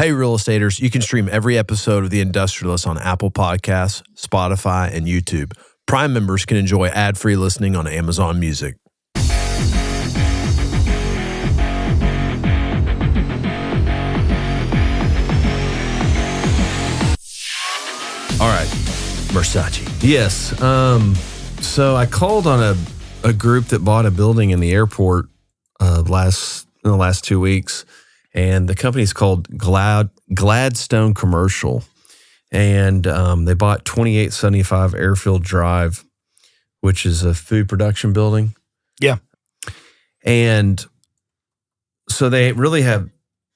Hey, real estaters, you can stream every episode of The Industrialist on Apple Podcasts, Spotify, and YouTube. Prime members can enjoy ad-free listening on Amazon Music. All right, Versace. Yes. So I called on a group that bought a building in the airport in the last 2 weeks, and the company's called Gladstone Commercial, and they bought 2875 Airfield Drive, which is a food production building. Yeah. And so they really have,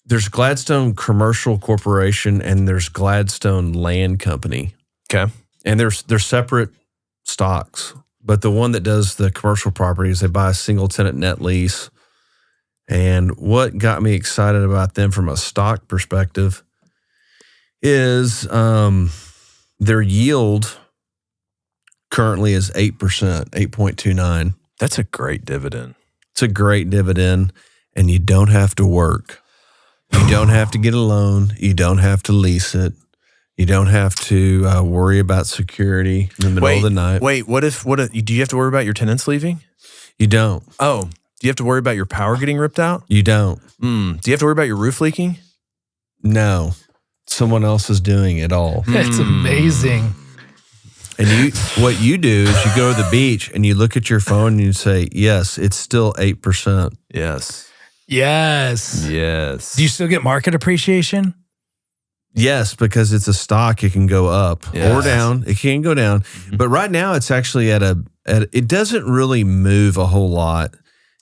there's Gladstone Commercial Corporation and there's Gladstone Land Company. Okay. And they're separate stocks, but the one that does the commercial properties, they buy a single tenant net lease. And what got me excited about them from a stock perspective is their yield currently is 8%, 8.29. That's a great dividend. It's a great dividend, and you don't have to work. You don't have to get a loan. You don't have to lease it. You don't have to worry about security in the middle of the night. Wait, do you have to worry about your tenants leaving? You don't. Oh, do you have to worry about your power getting ripped out? You don't. Do you have to worry about your roof leaking? No. Someone else is doing it all. That's amazing. And what you do is you go to the beach and you look at your phone and you say, yes, it's still 8%. Yes. Yes. Yes. Do you still get market appreciation? Yes, because it's a stock, it can go up or down. It can go down. Mm-hmm. But right now it's actually it doesn't really move a whole lot.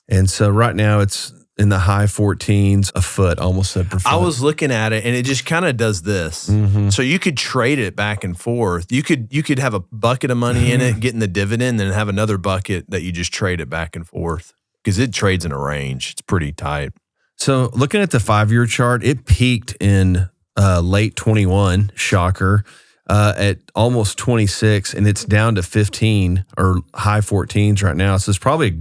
And so right now it's in the high 14s a foot, almost said per foot. I was looking at it and it just kind of does this. Mm-hmm. So you could trade it back and forth. You could have a bucket of money in it, getting the dividend, and have another bucket that you just trade it back and forth because it trades in a range. It's pretty tight. So looking at the 5-year chart, it peaked in late 21, shocker, at almost 26, and it's down to 15 or high 14s right now. So it's probably a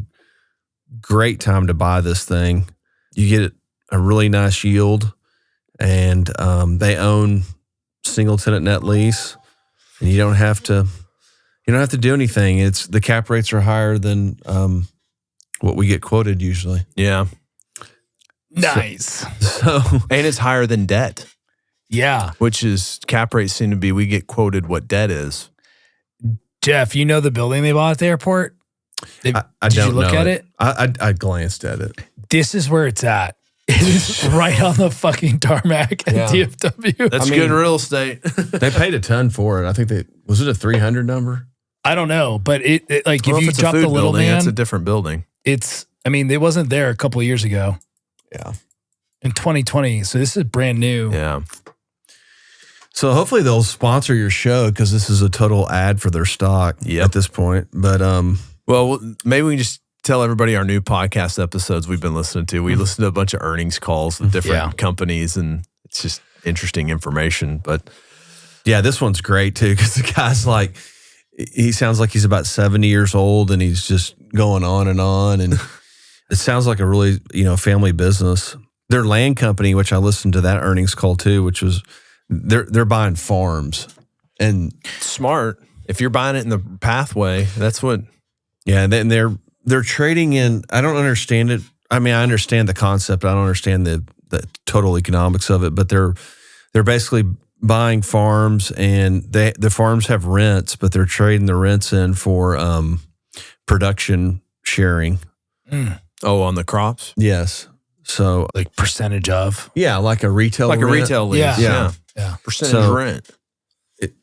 great time to buy this thing. You get a really nice yield, and they own single tenant net lease, and you don't have to do anything. It's the cap rates are higher than what we get quoted usually. Yeah. Nice. So And it's higher than debt, Yeah. which is cap rates seem to be, we get quoted what debt is. Jeff, you know the building they bought at the airport? I Did don't you look know at it? I glanced at it. This is where it's at. It is right on the fucking tarmac at DFW. That's good real estate. They paid a ton for it. I think was it a 300 number? I don't know, but it like Well, if you it's a drop the food little building, man, that's a different building. it wasn't there a couple of years ago Yeah. in 2020. So this is brand new. Yeah. So hopefully they'll sponsor your show because this is a total ad for their stock at this point. But Well, maybe we can just tell everybody our new podcast episodes we've been listening to. We listened to a bunch of earnings calls with different companies, and it's just interesting information. But yeah, this one's great too because the guy's like, he sounds like he's about 70 years old and he's just going on, and it sounds like a really family business. Their land company, which I listened to that earnings call too, which was they're buying farms and smart. If you're buying it in the pathway, that's what. Yeah, and then they're trading in. I don't understand it. I mean, I understand the concept. I don't understand the total economics of it. But they're basically buying farms, and the farms have rents, but they're trading the rents in for production sharing. Mm. Oh, on the crops. Yes. So Like percentage of. yeah, like a retail Like a rent. retail lease. Yeah. Percentage rent.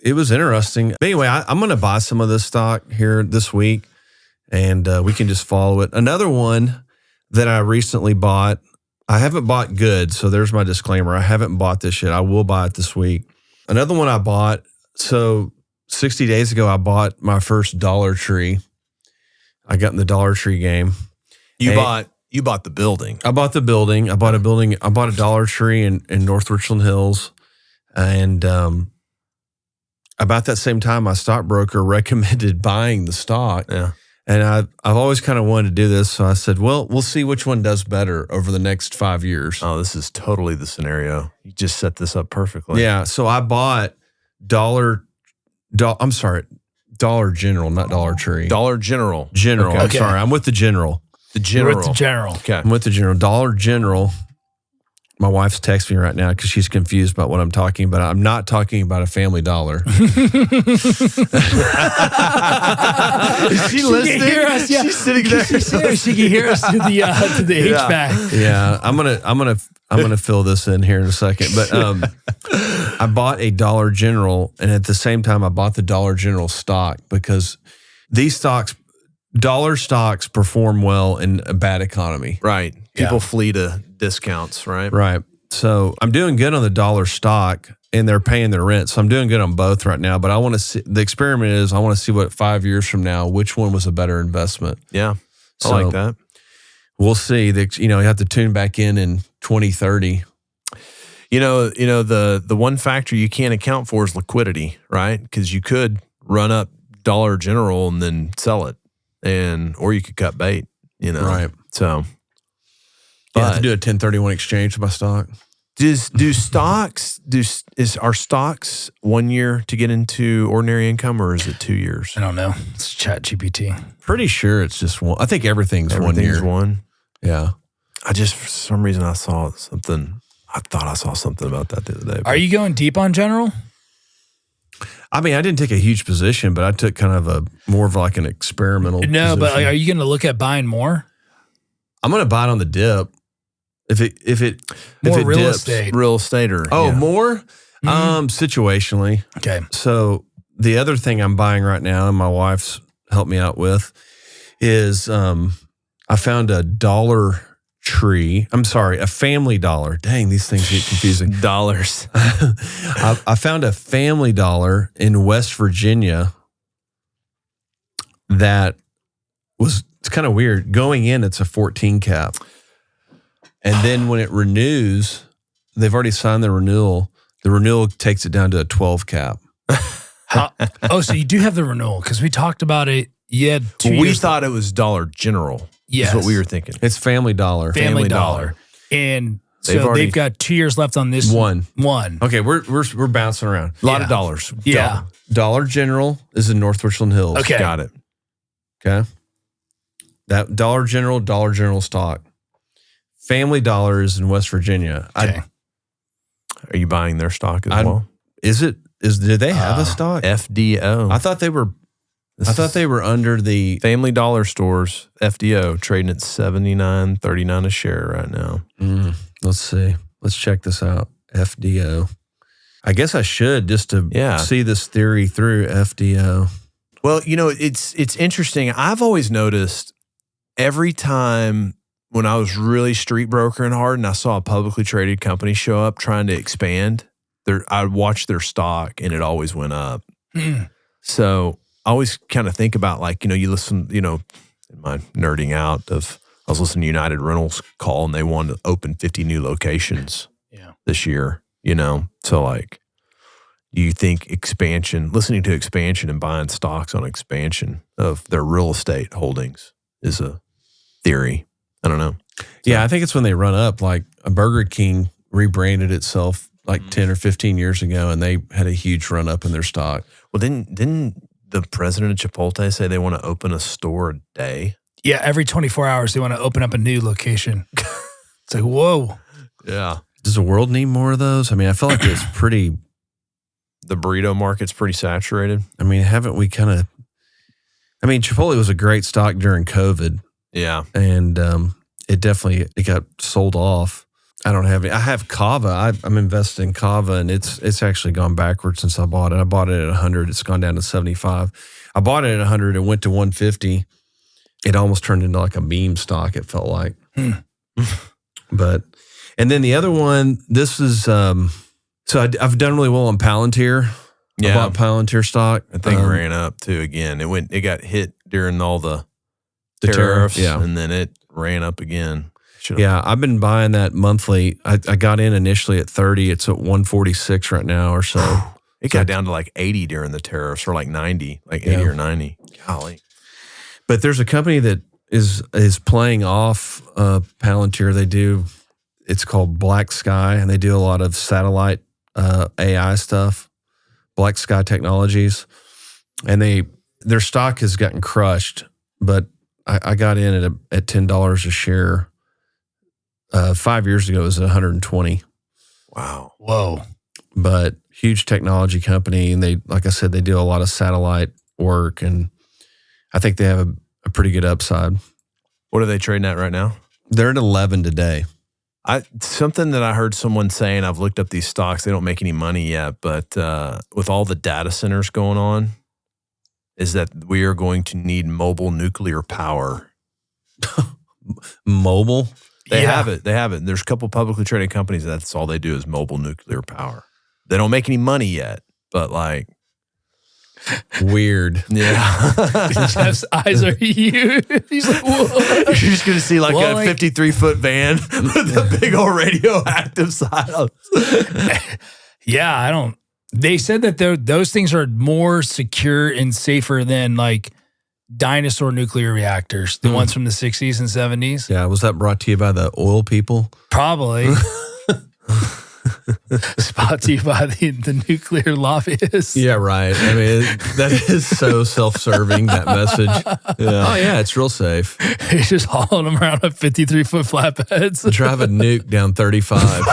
It was interesting. But anyway, I'm going to buy some of this stock here this week, and we can just follow it. Another one that I recently bought, I haven't bought good, so there's my disclaimer. I haven't bought this yet. I will buy it this week. Another one I bought, so 60 days ago, I bought my first Dollar Tree. I got in the Dollar Tree game. You bought the building. I bought the building. I bought a building. I bought a Dollar Tree in North Richland Hills. And about that same time, my stockbroker recommended buying the stock. Yeah. And I've always kind of wanted to do this. So I said, well, we'll see which one does better over the next 5 years. Oh, this is totally the scenario. You just set this up perfectly. Yeah. So I bought Dollar General, not Dollar Tree. Dollar General. General. Okay. I'm sorry. I'm with the General. The General. We're at the General. Okay. I'm with the General. Dollar General. My wife's texting me right now because she's confused about what I'm talking about. I'm not talking about a Family Dollar. Is she listening? Can hear us, yeah. She's sitting there. She can hear us to the HVAC. Yeah, I'm gonna fill this in here in a second. But I bought a Dollar General, and at the same time, I bought the Dollar General stock because these stocks, dollar stocks, perform well in a bad economy. Right. People flee to discounts, right? Right. So I'm doing good on the dollar stock, and they're paying their rent. So I'm doing good on both right now. But I want to see, the experiment is I want to see what 5 years from now, which one was a better investment. Yeah. I So like that. We'll see. You have to tune back in 2030. The one factor you can't account for is liquidity, right? Because you could run up Dollar General and then sell it, or you could cut bait, Right. So, You have to do a 1031 exchange to buy stock. Are stocks 1 year to get into ordinary income, or is it 2 years? I don't know. It's ChatGPT. Pretty sure it's just one. I think everything's 1 Everything's year. one. Yeah. For some reason, I saw something. I thought I saw something about that the other day. Are you going deep on General? I mean, I didn't take a huge position, but I took kind of more of like an experimental No, position. but are you going to look at buying more? I'm going to buy it on the dip. If it More real dips. estate. real estate or More? Situationally. Okay. So the other thing I'm buying right now, and my wife's helped me out with, is I found a Dollar Tree. I'm sorry, a Family Dollar. Dang, these things get confusing. dollars? I found a Family Dollar in West Virginia that it's kind of weird. Going in, it's a 14 cap. And then when it renews, they've already signed the renewal. The renewal takes it down to a 12 cap. So you do have the renewal because we talked about it. You had 2 We years. thought it was Dollar General. Yes. Is what we were thinking. It's Family Dollar. Family Dollar. And they've got 2 years left on this One. One. Okay, we're bouncing around. A lot of dollars. Yeah. Dollar General is in North Richland Hills. Okay. Got it. Okay. That Dollar General stock. Family Dollar is in West Virginia. Okay. Are you buying their stock as well? Do they have a stock? FDO. I thought they were under the Family Dollar stores, FDO, trading at $79.39 a share right now. Let's see. Let's check this out. FDO. I guess I should just to see this theory through FDO. Well, it's interesting. I've always noticed every time when I was really street brokering hard and I saw a publicly traded company show up trying to expand, I'd watch their stock and it always went up. So I always kind of think about you listen, in my nerding out I was listening to United Rentals call and they wanted to open 50 new locations this year, So do you think listening to expansion and buying stocks on expansion of their real estate holdings is a theory? I don't know. Yeah, I think it's when they run up. Like a Burger King rebranded itself 10 or 15 years ago, and they had a huge run up in their stock. Well, didn't the president of Chipotle say they want to open a store a day? Yeah, every 24 hours they want to open up a new location. It's like, whoa. Yeah. Does the world need more of those? I mean, I feel like it's pretty. The burrito market's pretty saturated. I mean, haven't we Chipotle was a great stock during COVID. Yeah. And it got sold off. I don't have any. I have Kava. I'm invested in Kava, and it's actually gone backwards since I bought it. I bought it at 100. It's gone down to 75. I bought it at 100. It went to 150. It almost turned into like a meme stock, it felt like. And then the other one, this is, so I've done really well on Palantir. Yeah. I bought Palantir stock. I think it ran up too again. It got hit during all the The tariffs, tariff, and then it ran up again. Yeah, I've been buying that monthly. I got in initially at 30. It's at 146 right now or so. It got down to like 80 during the tariffs, or like 90, like 80 or 90. Golly. But there's a company that is playing off Palantir. It's called Black Sky, and they do a lot of satellite AI stuff, Black Sky Technologies. And their stock has gotten crushed, but I got in at $10 a share. 5 years ago, it was 120. Wow. Whoa. But huge technology company, and like I said, they do a lot of satellite work, and I think they have a pretty good upside. What are they trading at right now? They're at 11 today. Something that I heard someone saying, I've looked up these stocks, they don't make any money yet, but with all the data centers going on, is that we are going to need mobile nuclear power. Mobile? They have it. They have it. There's a couple publicly traded companies that's all they do is mobile nuclear power. They don't make any money yet, but like weird. Yeah. Jeff's eyes are huge. He's like, whoa. You're just gonna see like a 53-foot van with a big old radioactive silence. Yeah, they said that those things are more secure and safer than like dinosaur nuclear reactors, the ones from the 60s and 70s. Yeah, was that brought to you by the oil people? Probably. It's brought to you by the nuclear lobbyists. Yeah, right. I mean, that is so self-serving, that message. Yeah. Oh, yeah, it's real safe. He's just hauling them around on 53-foot flatbeds. Drive a nuke down 35.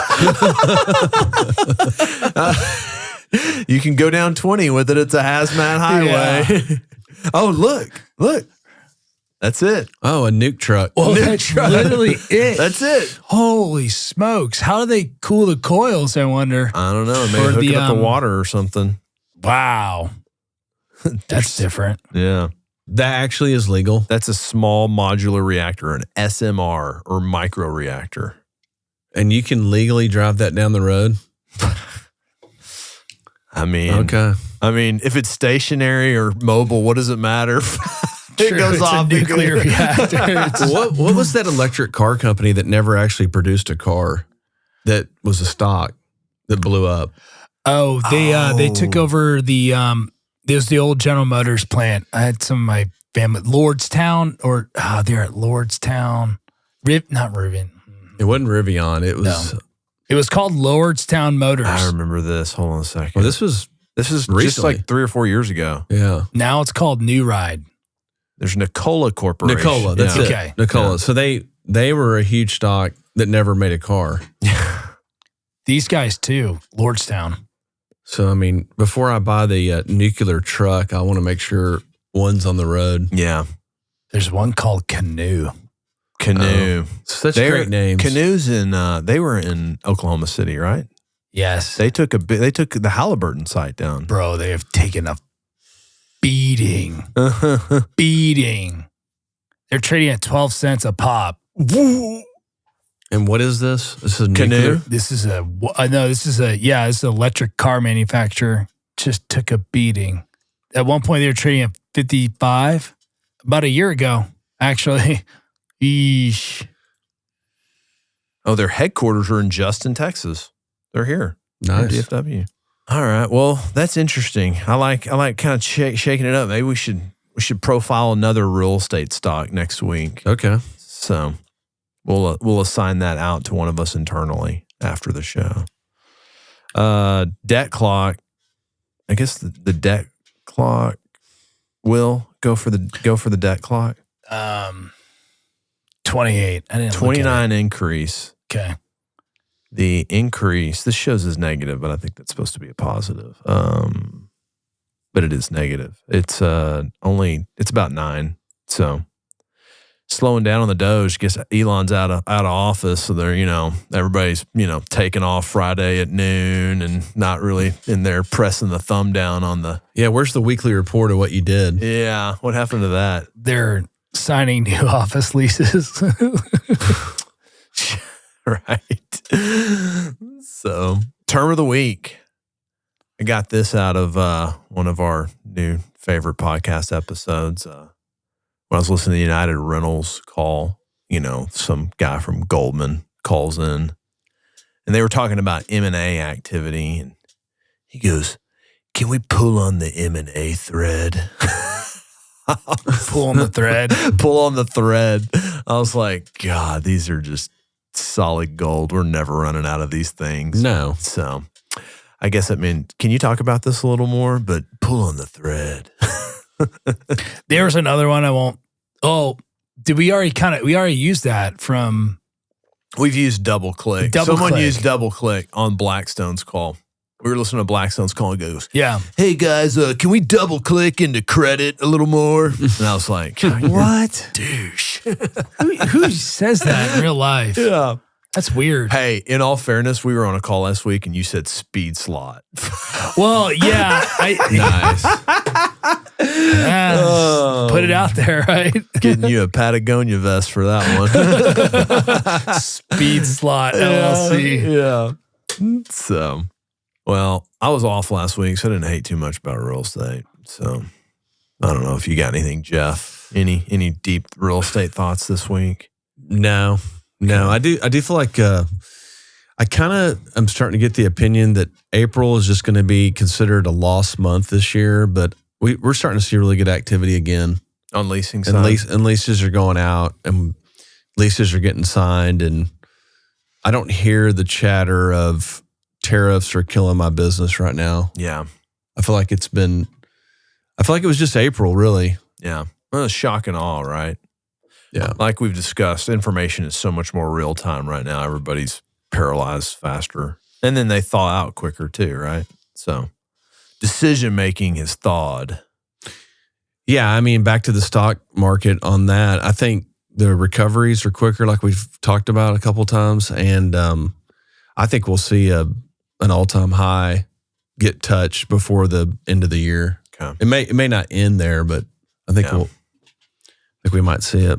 You can go down 20 with it. It's a hazmat highway. Yeah. Oh, look. That's it. Oh, a nuke truck. Well, that's literally it. That's it. Holy smokes. How do they cool the coils, I wonder? I don't know. Maybe hook it up to water or something. Wow. That's different. Yeah. That actually is legal. That's a small modular reactor, an SMR or micro reactor. And you can legally drive that down the road? Okay. I mean, if it's stationary or mobile, what does it matter? It goes off. A nuclear reactor. What was that electric car company that never actually produced a car that was a stock that blew up? Oh, they took over there's the old General Motors plant. I had some of my family, Lordstown, they're at Lordstown. Not Rivian. It wasn't Rivian. It was... No. It was called Lordstown Motors. I remember this. Hold on a second. Well, this was recently. Just like 3 or 4 years ago. Yeah. Now it's called New Ride. There's Nikola Corporation. Nikola, that's it. Okay. Nikola. Yeah. So they were a huge stock that never made a car. These guys too, Lordstown. So, I mean, before I buy the nuclear truck, I want to make sure one's on the road. Yeah. There's one called Canoe. Such great names. Canoes they were in Oklahoma City, right? Yes. They took the Halliburton site down. Bro, they have taken a beating. Beating. They're trading at 12 cents a pop. And what is this? This is Canoe. This is an electric car manufacturer. Just took a beating. At one point, they were trading at 55. About a year ago, actually. Eesh. Oh, their headquarters are in Justin, Texas. They're here. Nice. DFW. All right. Well, that's interesting. I like kind of shaking it up. Maybe we should profile another real estate stock next week. Okay. So we'll assign that out to one of us internally after the show. Debt clock. I guess the debt clock will go for the debt clock. 28. I didn't 29 increase. Okay. The increase, this shows as negative, but I think that's supposed to be a positive. But it is negative. It's about 9. So slowing down on the Doge. Guess Elon's out of office, so they're everybody's taking off Friday at noon and not really in there pressing the thumb down on the. Yeah, where's the weekly report of what you did? Yeah, what happened to that? They're signing new office leases. Right. So, term of the week. I got this out of one of our new favorite podcast episodes. When I was listening to the United Rentals call, some guy from Goldman calls in, and they were talking about M&A activity, and he goes, "Can we pull on the M&A thread?" Pull on the thread. Pull on the thread. I was like, God, these are just solid gold. We're never running out of these things. No. So I guess can you talk about this a little more? But pull on the thread. There's another one I won't. Oh, did we already used that from. We've used double click. Someone used double click on Blackstone's call. We were listening to Blackstone's call and goes, yeah. Hey guys, can we double click into credit a little more? And I was like, what? Douche. Who says that in real life? Yeah. That's weird. Hey, in all fairness, we were on a call last week and you said speed slot. Well, yeah. Nice. Put it out there, right? Getting you a Patagonia vest for that one. Speed slot LLC. Yeah. So, well, I was off last week, so I didn't hate too much about real estate. So, I don't know if you got anything, Jeff. Any deep real estate thoughts this week? No. I do feel like I kind of am starting to get the opinion that April is just going to be considered a lost month this year, but we're starting to see really good activity again. On leasing side? And leases are going out and leases are getting signed, and I don't hear the chatter of tariffs are killing my business right now. Yeah. I feel like it was just April, really. Yeah. Well, it's shock and awe, right? Yeah. Like we've discussed, information is so much more real time right now. Everybody's paralyzed faster. And then they thaw out quicker too, right? So decision making is thawed. Yeah, I mean, back to the stock market on that. I think the recoveries are quicker, like we've talked about a couple times, and I think we'll see an all-time high get touched before the end of the year. Okay. It may not end there, but I think we might see it.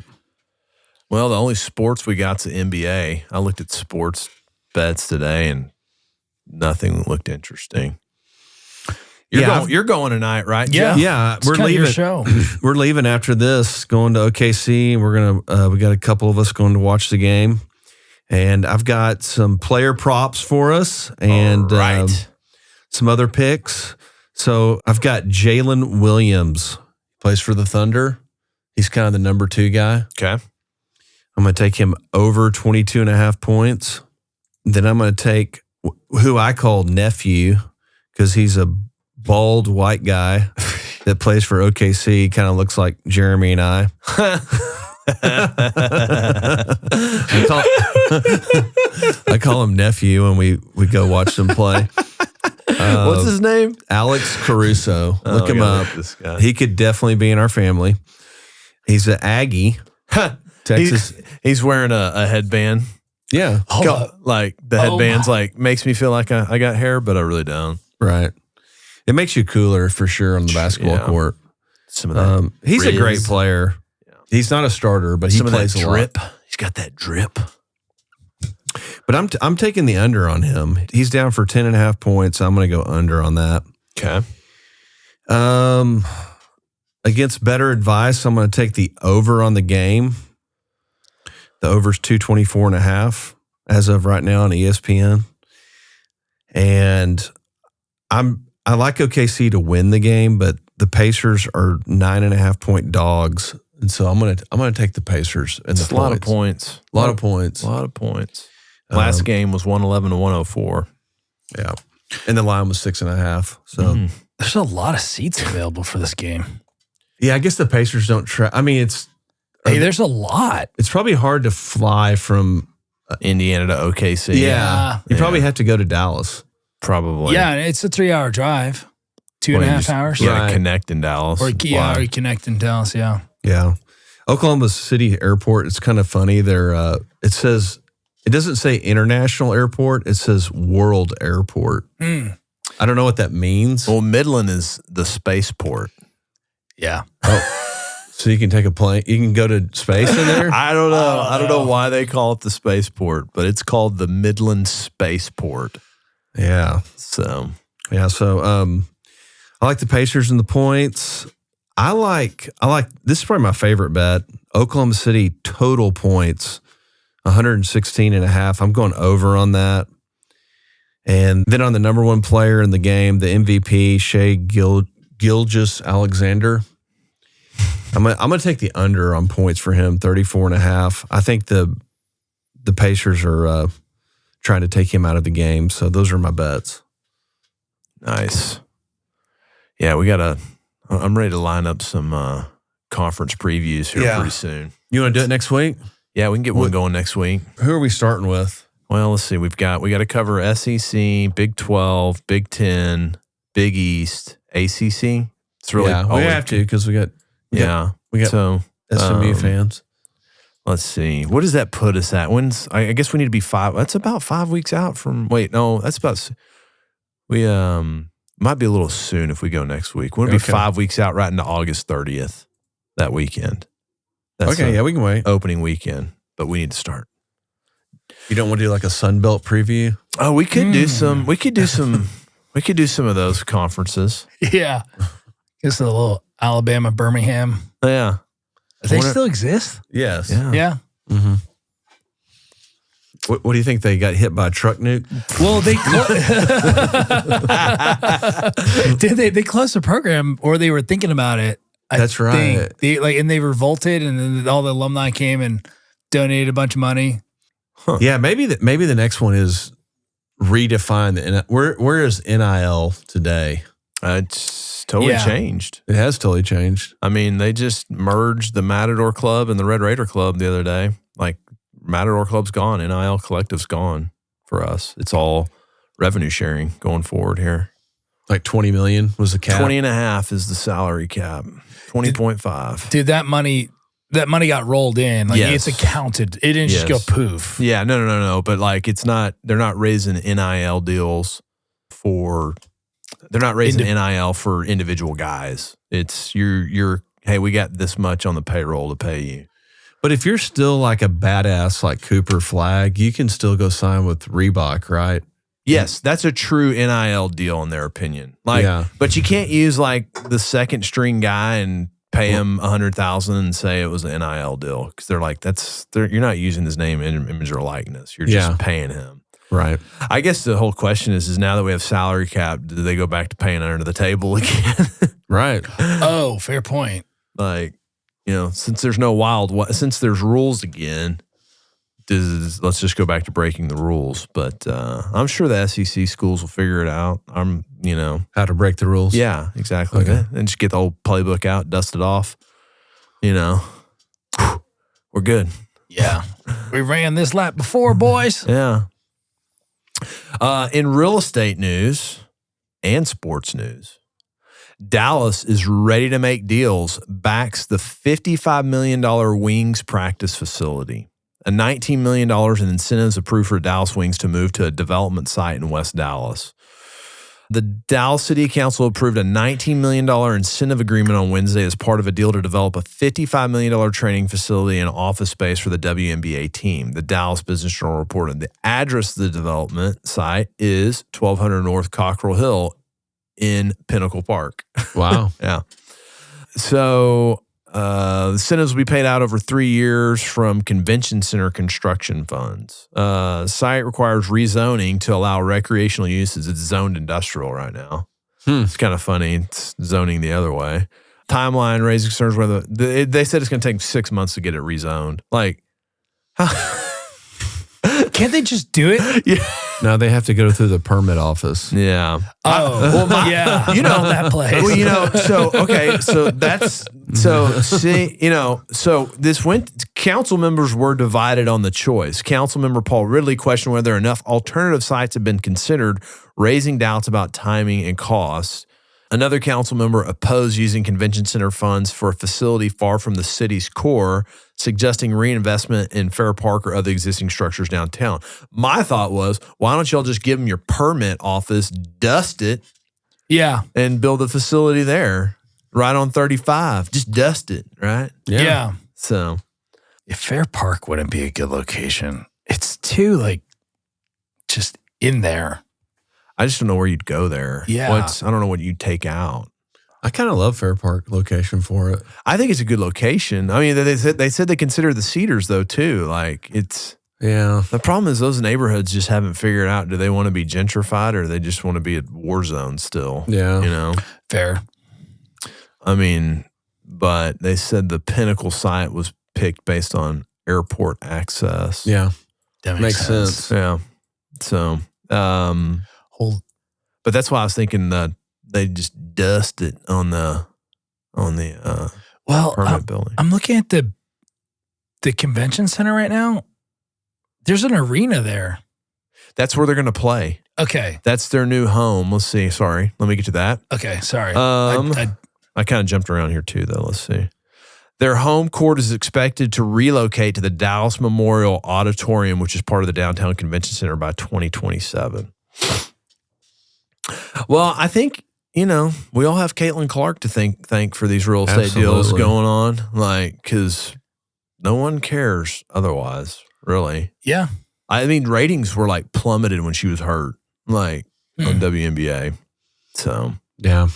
Well, the only sports we got's the NBA. I looked at sports bets today, and nothing looked interesting. You're going tonight, right? Yeah, Jeff? Yeah. We're leaving. Your show. We're leaving after this, going to OKC. We're gonna. We got a couple of us going to watch the game, and I've got some player props for us and some other picks. So I've got Jalen Williams, plays for the Thunder. He's kind of the number 2 guy. Okay. I'm going to take him over 22.5 points. Then I'm going to take who I call nephew because he's a bald white guy that plays for OKC. Kind of looks like Jeremy and I. I call him nephew when we go watch them play. What's his name? Alex Caruso. Look him up. This guy. He could definitely be in our family. He's an Aggie. Texas. He's wearing a headband. Yeah. Like the headband's like makes me feel like I got hair, but I really don't. Right. It makes you cooler for sure on the basketball court. Some of that. He's a great player. Yeah. He's not a starter, but he plays a drip. lot. He's got that drip. But I'm taking the under on him. He's down for 10.5 points. I'm going to go under on that. Okay. Against better advice, I'm going to take the over on the game. The over's 224.5 as of right now on ESPN. And I like OKC to win the game, but the Pacers are 9.5 point dogs. And so I'm gonna take the Pacers and a lot of points. A lot of points. A lot of points. Last game was 111 to 104. Yeah. And the line was 6.5. So there's a lot of seats available for this game. Yeah, I guess the Pacers don't try. I mean, there's a lot. It's probably hard to fly from Indiana to OKC. Yeah. You probably have to go to Dallas. Probably. Yeah, it's a 3-hour drive. 2.5 hours. Yeah, right. Connect in Dallas. Or you connect in Dallas, yeah. Yeah. Oklahoma City Airport, it's kind of funny. It doesn't say international airport, it says world airport. I don't know what that means. Well, Midland is the spaceport. Yeah. So you can take a plane, you can go to space in there? I don't know. I don't know why they call it the spaceport, but it's called the Midland Spaceport. Yeah. So I like the Pacers and the points. I like this is probably my favorite bet. Oklahoma City total points, 116.5. I'm going over on that. And then on the number 1 player in the game, the MVP, Shai Gilgeous-Alexander. I'm gonna take the under on points for him, 34.5. I think the Pacers are trying to take him out of the game, so those are my bets. Nice. Yeah, I'm ready to line up some conference previews here pretty soon. You want to do it next week? Yeah, we can get one going next week. Who are we starting with? Well, let's see. We got to cover SEC, Big 12, Big 10, Big East, ACC. It's really we have to because we got so SMU fans. Let's see. What does that put us at? I guess we need to be 5. That's about 5 weeks out from. Wait, no, that's about. We might be a little soon if we go next week. We'll be 5 weeks out, right into August 30th. That weekend. That's we can wait. Opening weekend, but we need to start. You don't want to do like a Sunbelt preview? Oh, we could do some. We could do some. We could do some of those conferences. Yeah, just a little Alabama, Birmingham. Yeah, they still exist. Yes. Yeah. Mm-hmm. What do you think? They got hit by a truck nuke? Well, they closed the program, or they were thinking about it. That's right. They revolted, and then all the alumni came and donated a bunch of money. Huh. Yeah, maybe the next one is redefine the where is NIL today? It's totally changed. It has totally changed. I mean, they just merged the Matador Club and the Red Raider Club the other day. Like, Matador Club's gone. NIL Collective's gone for us. It's all revenue sharing going forward here. Like 20 million was the cap. 20.5 is the salary cap. 20.5. Dude, that money got rolled in. Like, yes. It's accounted. It didn't just go poof. Yeah, no. But like, they're not raising NIL deals they're not raising NIL for individual guys. It's hey, we got this much on the payroll to pay you. But if you're still like a badass like Cooper Flag, you can still go sign with Reebok, right? Yes, that's a true NIL deal in their opinion. But you can't use like the second string guy and pay him $100,000 and say it was an NIL deal, because they're like, you're not using his name, image, or likeness. You're just paying him. Right. I guess the whole question is now that we have salary cap, do they go back to paying under the table again? Right. Oh, fair point. Like, since there's since there's rules again, let's just go back to breaking the rules. But I'm sure the SEC schools will figure it out. How to break the rules. Yeah, exactly. Okay. And just get the whole playbook out, dust it off. We're good. Yeah. We ran this lap before, boys. Yeah. In real estate news and sports news, Dallas is ready to make deals, backs the $55 million Wings practice facility. A $19 million in incentives approved for Dallas Wings to move to a development site in West Dallas. The Dallas City Council approved a $19 million incentive agreement on Wednesday as part of a deal to develop a $55 million training facility and office space for the WNBA team. The Dallas Business Journal reported the address of the development site is 1200 North Cockrell Hill in Pinnacle Park. Wow. Yeah. So the incentives will be paid out over 3 years from convention center construction funds. Site requires rezoning to allow recreational uses. It's zoned industrial right now. It's kind of funny. It's zoning the other way. Timeline raising concerns whether they said it's going to take 6 months to get it rezoned. Like, can't they just do it? Yeah. No, they have to go through the permit office. Yeah. Oh, yeah. That place. Well, so this council members were divided on the choice. Councilmember Paul Ridley questioned whether enough alternative sites have been considered, raising doubts about timing and costs. Another council member opposed using convention center funds for a facility far from the city's core, suggesting reinvestment in Fair Park or other existing structures downtown. My thought was, why don't y'all just give them your permit office, dust it, and build a facility there, right on 35. Just dust it, right? Yeah. So, Fair Park wouldn't be a good location. It's too just in there. I just don't know where you'd go there. Yeah. I don't know what you'd take out. I kind of love Fair Park location for it. I think it's a good location. I mean, they said they consider the Cedars though too. Like the problem is those neighborhoods just haven't figured out, do they want to be gentrified or they just want to be a war zone still? Yeah. Fair. I mean, but they said the Pinnacle site was picked based on airport access. Yeah. That Makes sense. Yeah. So, Hold. but that's why I was thinking that they just dust it on the Well, permanent building. I'm looking at the convention center right now. There's an arena there. That's where they're going to play. Okay. That's their new home. Let's see. Sorry. Let me get to that. Okay. Sorry. I kind of jumped around here too, though. Let's see. Their home court is expected to relocate to the Dallas Memorial Auditorium, which is part of the Downtown Convention Center, by 2027. Well, I think, we all have Caitlin Clark to thank for these real estate deals going on, because no one cares otherwise, really. Yeah. I mean, ratings were like plummeted when she was hurt, on WNBA. So, yeah.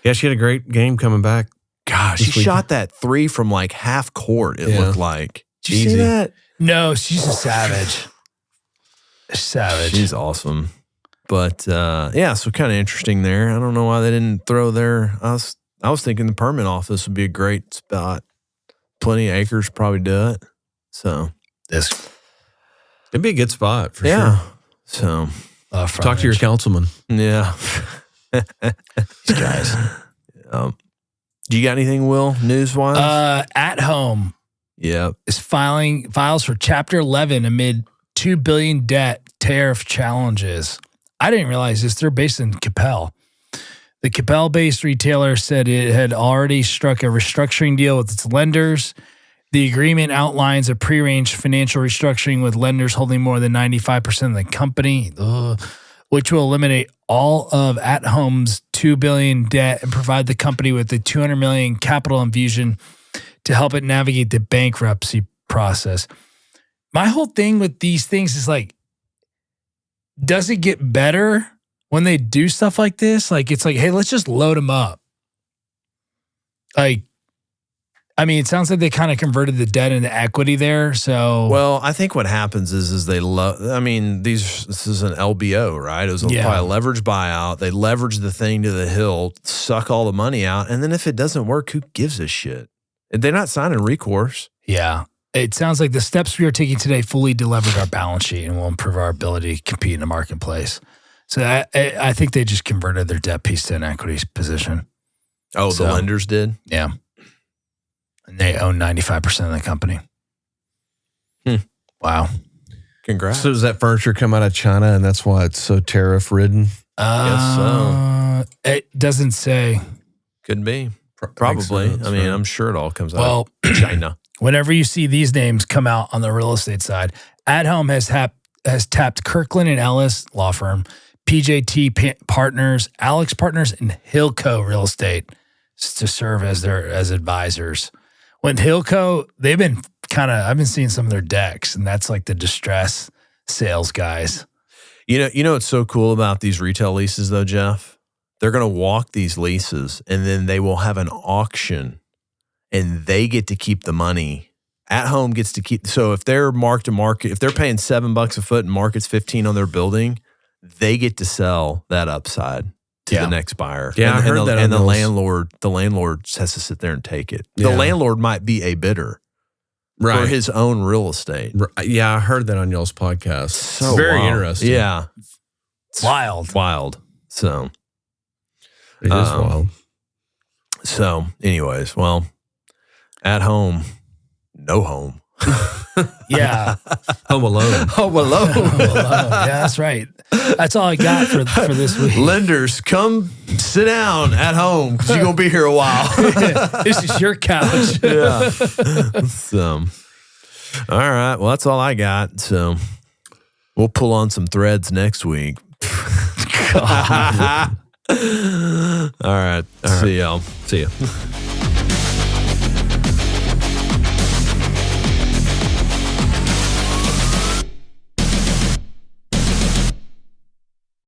Yeah, she had a great game coming back. Gosh, she shot that 3 from like half court, it looked like. Did you see that? No, she's a savage. Savage. She's awesome. But, so kind of interesting there. I don't know why they didn't throw their... I was thinking the permit office would be a great spot. Plenty of acres, probably do it. So... It'd be a good spot for sure. So... talk to your councilman. Yeah. These guys. Do you got anything, Will, news-wise? At Home is files for Chapter 11 amid $2 billion debt tariff challenges. I didn't realize this. They're based in Capel. The Capel-based retailer said it had already struck a restructuring deal with its lenders. The agreement outlines a prearranged financial restructuring with lenders holding more than 95% of the company, which will eliminate all of At Home's $2 billion debt and provide the company with a $200 million capital infusion to help it navigate the bankruptcy process. My whole thing with these things is does it get better when they do stuff like this? It's like, hey, let's just load them up. It sounds like they kind of converted the debt into equity there. So, well, I think what happens is they this is an LBO, right? It was probably a leveraged buyout. They leverage the thing to the hilt, suck all the money out, and then if it doesn't work, who gives a shit? They're not signing recourse. Yeah. It sounds like the steps we are taking today fully deleverage our balance sheet and will improve our ability to compete in the marketplace. So I think they just converted their debt piece to an equity position. Oh, the lenders did? Yeah. And they own 95% of the company. Wow. Congrats. So does that furniture come out of China and that's why it's so tariff ridden? Guess so. It doesn't say. Could be. Probably. Sense, I'm sure it all comes out of China. Whenever you see these names come out on the real estate side, At Home has tapped Kirkland and Ellis law firm, PJT Partners, Alex Partners, and Hilco Real Estate to serve as advisors. When Hilco, they've been I've been seeing some of their decks, and that's like the distress sales guys. You know what's so cool about these retail leases though, Jeff? They're going to walk these leases and then they will have an auction and they get to keep the money. At Home gets to keep. So if they're mark to market, if they're paying $7 a foot and market's 15 on their building, they get to sell that upside to the next buyer. Yeah, I heard that. And the landlord has to sit there and take it. The landlord might be a bidder for his own real estate. Yeah, I heard that on y'all's podcast. So very wild. interesting. Yeah. Wild. So it is wild. So anyways, At Home, no home. Yeah. Home Alone. Home Alone. Yeah, that's right. That's all I got for this week. Lenders, come sit down at home because you're going to be here a while. This is your couch. Yeah. So, all right. Well, that's all I got. So we'll pull on some threads next week. All right. See y'all. See ya.